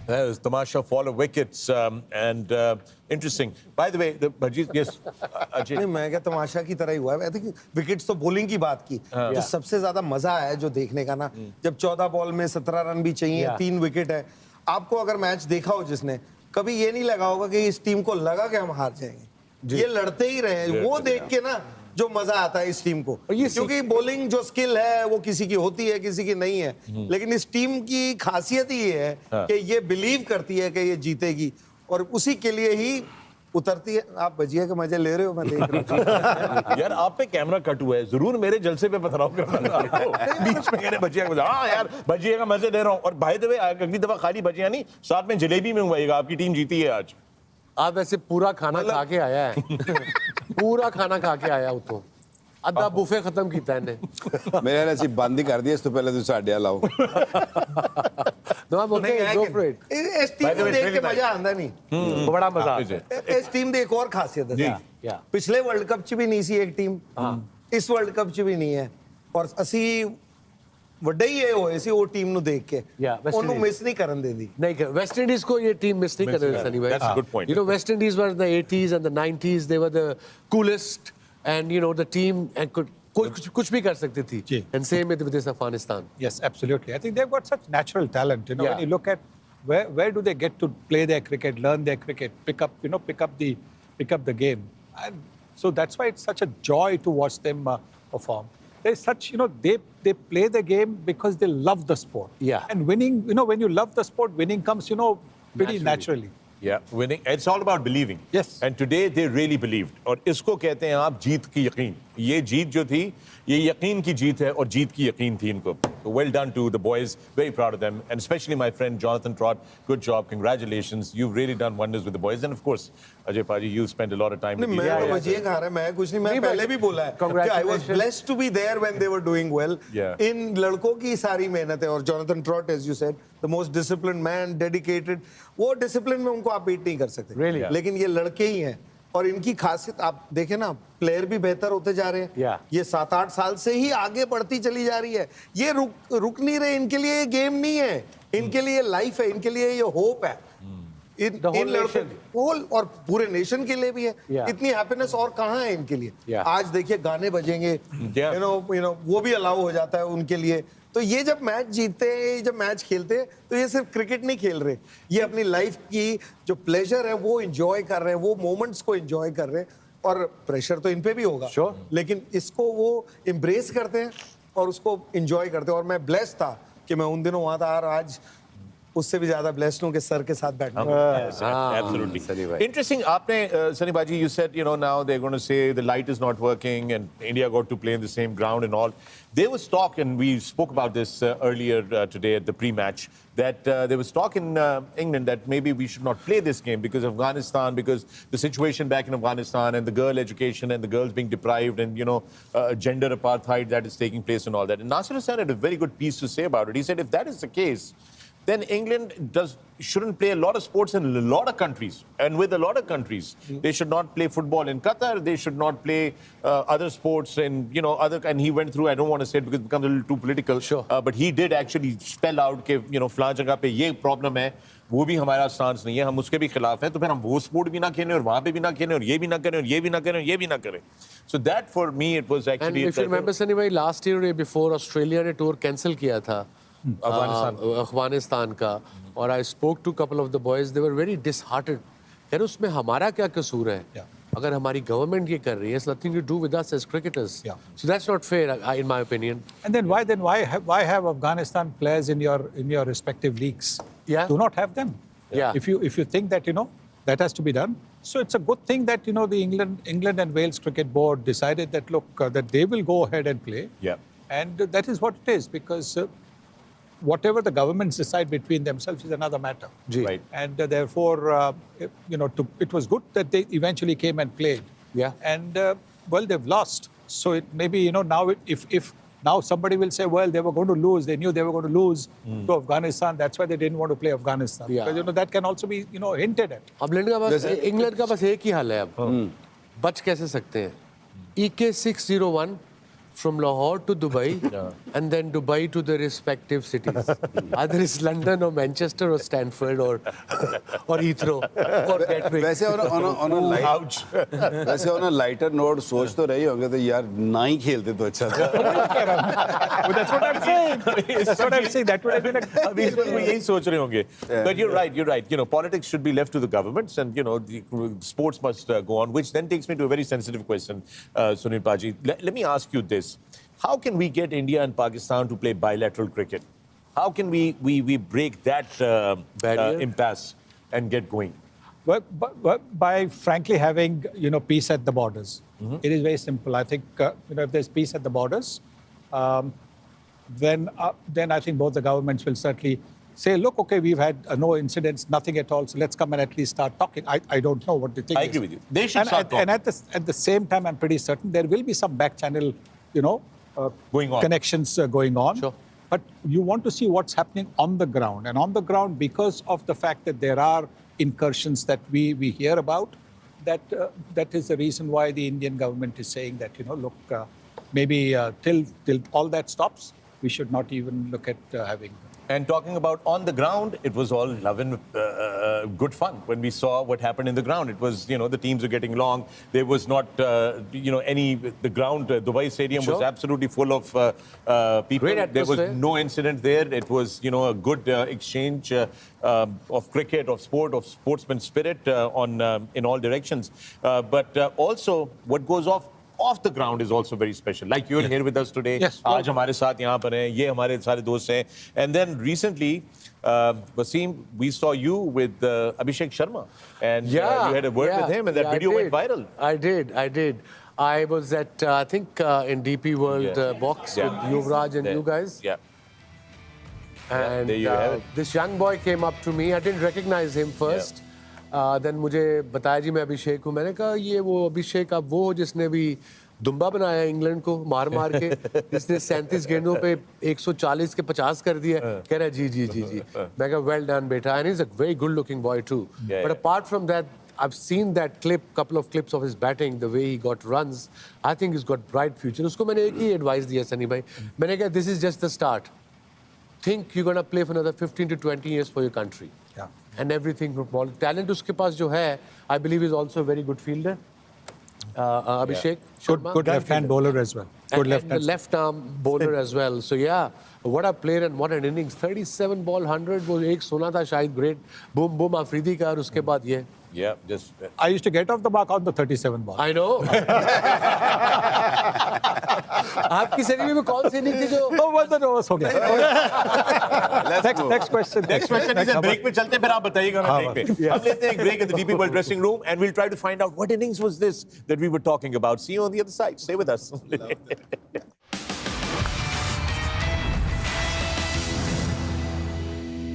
Tamasha fall of wickets and interesting. By the way, the Bajit, yes, Ajay. नहीं मैं क्या तमाशा की तरह ही हुआ है। I think विकेट्स तो बॉलिंग की बात की, जो सबसे ज्यादा मजा आया जो देखने का ना, जब 14 बॉल में 17 रन भी चाहिए, 3 विकेट है। आपको अगर मैच देखा हो जिसने, कभी ये नहीं लगा होगा कि इस टीम को लगा कि हम हार जाएंगे, ये लड़ते ही रहे। वो देख के ना जो मजा आता है इस टीम को, क्योंकि बॉलिंग जो स्किल है वो किसी की होती है, किसी की नहीं है, लेकिन इस टीम की खासियत ही ये है कि ये बिलीव करती है कि ये जीतेगी और उसी के लिए ही उतरती है। आप भजिया के मजे ले रहे हो, मैं देख रहा हूँ। यार आप पे कैमरा कट हुआ है, जरूर मेरे जलसे पे पथराव करना बीच में कहने भजिया को, हाँ यार भजिया का मजे ले रहा हूँ। और भाई दबे अगली दफा खाली भजिया नहीं, साथ में जलेबी में हुआएगा। आपकी टीम जीती है आज। आप वैसे पूरा खाना खा के आया है। पूरा खाना खा के आया तो अद्धा बुफे खत्म किया इन्हें। मेरे ने सिर्फ बंद ही कर दिया, इस तो पहले तो साढ़े लाओ। No, I'm okay. Go for it. इस टीम को देख के मजा आंदा नहीं, बड़ा मजा आता है। इस टीम ਦੀ एक और खासियत है, पिछले वर्ल्ड कप च भी नहीं सी एक टीम, इस वर्ल्ड कप च भी नहीं है, और ਅਸੀਂ ਵੱਡੇ ਹੀ ਹੋਏ ਸੀ ਉਹ ਟੀਮ ਨੂੰ ਦੇਖ ਕੇ, ਉਹਨੂੰ ਮਿਸ ਨਹੀਂ ਕਰਨ ਦਿੰਦੀ। नहीं, वेस्ट इंडीज को ये टीम मिस नहीं कर रही सनी भाई। That's a good point. You know, West Indies were in the 80s and the 90s. They were the coolest, and you know the team and could कुछ भी कर सकती थी। And same with this Afghanistan. Yes, absolutely. I think they've got such natural talent. You know, when you look at where do they get to play their cricket, learn their cricket, pick up the game, and so that's why it's such a joy to watch them perform. There's such, you know, they play the game because they love the sport. Yeah. And winning, you know, when you love the sport, winning comes, you know, pretty naturally. Yeah, winning. It's all about believing. Yes. And today they really believed. और इसको कहते हैं आप जीत की यकीन। ये जीत जो थी, ये यकीन की जीत है और जीत की यकीन थी इनको। So well done to the boys. Very proud of them, and especially my friend Jonathan Trott. Good job. Congratulations. You've really done wonders with the boys. And of course, Ajay Paji, you spent a lot of time with मैं तो मजे खा रहा, मैं कुछ नहीं, मैं पहले भी बोला है कि I was blessed to be there when they were doing well. इन लड़कों की सारी मेहनत है, और Jonathan Trott, as you said, the most disciplined man, dedicated. वो डिसिप्लिन में उनको आप बीट नहीं कर सकते, लेकिन ये लड़के ही हैं। और इनकी खासियत आप देखें ना, प्लेयर भी बेहतर होते जा रहे हैं। ये 7-8 साल से ही आगे बढ़ती चली जा रही है। ये रुक नहीं रहे। इनके लिए ये गेम नहीं है, इनके लिए लाइफ है, इनके लिए ये होप है। इन लड़कों और पूरे नेशन के लिए भी है। इतनी हैप्पीनेस और कहाँ है इनके लिए। आज देखिए गाने बजेंगे, यू नो वो भी अलाउ हो जाता है उनके लिए। तो ये जब मैच जीतते हैं, जब मैच खेलते हैं, तो ये सिर्फ क्रिकेट नहीं खेल रहे, ये अपनी लाइफ की जो प्लेजर है वो एंजॉय कर रहे हैं, वो मोमेंट्स को एंजॉय कर रहे हैं। और प्रेशर तो इन पे भी होगा, लेकिन इसको वो एम्ब्रेस करते हैं और उसको एंजॉय करते हैं। और मैं ब्लेस्ड था कि मैं उन दिनों वहां था, और आज उससे भी ज्यादा ब्लेस्ड हूं कि सर के साथ बैठना। Absolutely. Interesting. आपने Sunny Baji, you said, you know, now they're going to say the light is not working and India got to play in the same ground and all. There was talk, and we spoke about this earlier today at the pre-match, that there was talk in England that maybe we should not play this game because of Afghanistan, because the situation back in Afghanistan and the girl education and the girls being deprived, and you know, gender apartheid that is taking place and all that. And Nasir Hussain had a very good piece to say about it. He said if that is the case, then England shouldn't play a lot of sports in a lot of countries, and with a lot of countries, they should not play football in Qatar. They should not play other sports, and you know, and he went through. I don't want to say it because it becomes a little too political. But he did actually spell out कि you know, फलां जगह पे ये problem है, वो भी हमारा stance नहीं है, हम उसके भी खिलाफ हैं, तो फिर हम वो स्पोर्ट भी ना खेलें और वहाँ पे भी ना खेलें और ये भी ना करें और ये भी ना करें और ये भी ना करें. So that for me it was actually. And if you remember, Sunny bhai, last year or before, Australia ने tour cancel किया था अफगानिस्तान का, और I spoke to couple of the boys, they were very disheartened. यार उसमें हमारा क्या कसूर है? अगर हमारी गवर्नमेंट ये कर रही है, it's nothing to do with us as cricketers. So that's not fair, in my opinion. And then why have Afghanistan players in your respective leagues? Do not have them. If you think that, you know, that has to be done. So it's a good thing that, you know, the England and Wales Cricket Board decided that, look, that they will go ahead and play. And that is what it is, because whatever the governments decide between themselves is another matter. Right. And therefore, you know, it was good that they eventually came and played. And well, they've lost. So it maybe, you know, now if now somebody will say, well, they were going to lose. They knew they were going to lose to Afghanistan. That's why they didn't want to play Afghanistan. Because, you know, that can also be, you know, hinted at. अब England का बस एक ही हाल है अब, बच कैसे सकते हैं? EK 601 from Lahore to Dubai, and then Dubai to the respective cities. Either it's London or Manchester or Stanford or Heathrow or Gatwick. वैसे on a lighter note सोच तो रही होंगे तो यार ना ही खेलते तो अच्छा था. That's what I'm saying. That's what I'm saying. That would have been a. यही सोच रहे होंगे. But you're right. You know, politics should be left to the governments, and you know, the sports must go on. Which then takes me to a very sensitive question, Sunil Paji. Let me ask you this: how can we get India and Pakistan to play bilateral cricket? How can we break that impasse and get going? Well, by frankly having peace at the borders. It is very simple. I think if there's peace at the borders, then I think both the governments will certainly say, look, okay, we've had no incidents, nothing at all, so let's come and at least start talking. I don't know what they think. I agree with you. They should start talking. And at the same time, I'm pretty certain there will be some back channel, going on. Connections going on. Sure. But you want to see what's happening on the ground. And on the ground, because of the fact that there are incursions that we hear about, that is the reason why the Indian government is saying that, look, maybe till all that stops, we should not even look at having. And talking about on the ground, it was all love and good fun when we saw what happened in the ground. It was, the teams were getting long. There was not, the ground, Dubai Stadium was absolutely full of people. There was no incident there. It was, a good exchange of cricket, of sport, of sportsman spirit in all directions. But also, what goes off the ground is also very special. Like you're here with us today. Yes. आज हमारे साथ यहाँ पर हैं, ये हमारे सारे दोस्त हैं. And then recently, Wasim, we saw you with Abhishek Sharma, and you had a word with him, and that video went viral. I did. I was at I think in DP World box with Yuvraj and you guys. Yeah. And there you have it. This young boy came up to me. I didn't recognize him first. Then मुझे बताया जी मैं अभिषेक हूँ. मैंने कहा ये वो अभिषेक अब वो जिसने भी दुम्बा बनाया इंग्लैंड को मार के जिसने 37 गेंदों पे 140 के 50 कर दिया. कह रहा है जी. मैं कहा well done बेटा. And he's a very good looking boy too. But apart from that, I've seen that couple of clips of his batting, the way he got runs. I think he's got bright future. उसको मैंने एक ही advice दिया सनी भाई. मैंने कहा this is just the start. Think you're going to play for another 15 to 20 years for your country. Yeah. And everything football. Talent उसके पास जो है, I believe is also a very good fielder. Abhishek. Good left-hand bowler as well. Good left-arm bowler as well. So yeah, what a player and what an innings. 37 ball 100 वो एक सोना था शायद great. Boom Afridi का और उसके बाद ये. Yeah, just. I used to get off the mark on the 37 ball. I know. आपकी सेरी में कौन सी इनिंग थी जो? Oh, well, the overs हो गया. Next question. Next question is break पे चलते फिर आप बताइएगा ना break पे. हम लेते हैं एक break in the DP World dressing room and we'll try to find out what innings was this that we were talking about. See you on the other side. Stay with us.